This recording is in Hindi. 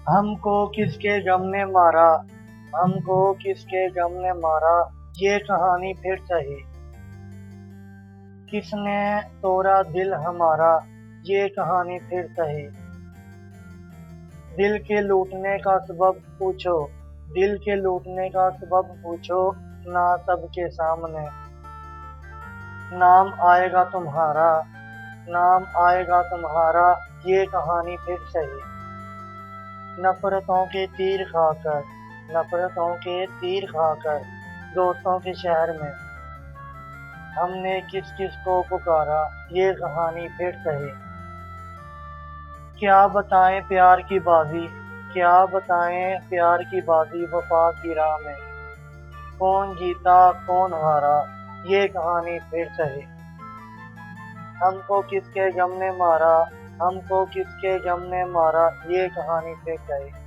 हमको किसके गम ने मारा, हमको किसके गम ने मारा, ये कहानी फिर सही। किसने तोड़ा दिल हमारा, ये कहानी फिर सही। दिल के लूटने का सबब पूछो, दिल के लूटने का सबब पूछो ना सबके सामने। नाम आएगा तुम्हारा, नाम आएगा तुम्हारा, ये कहानी फिर सही। नफरतों के तीर खाकर, नफरतों के तीर खाकर दोस्तों के शहर में हमने किस किस को पुकारा, ये कहानी फिर सही। क्या बताएं प्यार की बाजी, क्या बताएं प्यार की बाजी वफा की राह में। कौन जीता कौन हारा, ये कहानी फिर सही। हमको किसके गम ने मारा, हमको किसके गम ने मारा, ये कहानी फिर सही।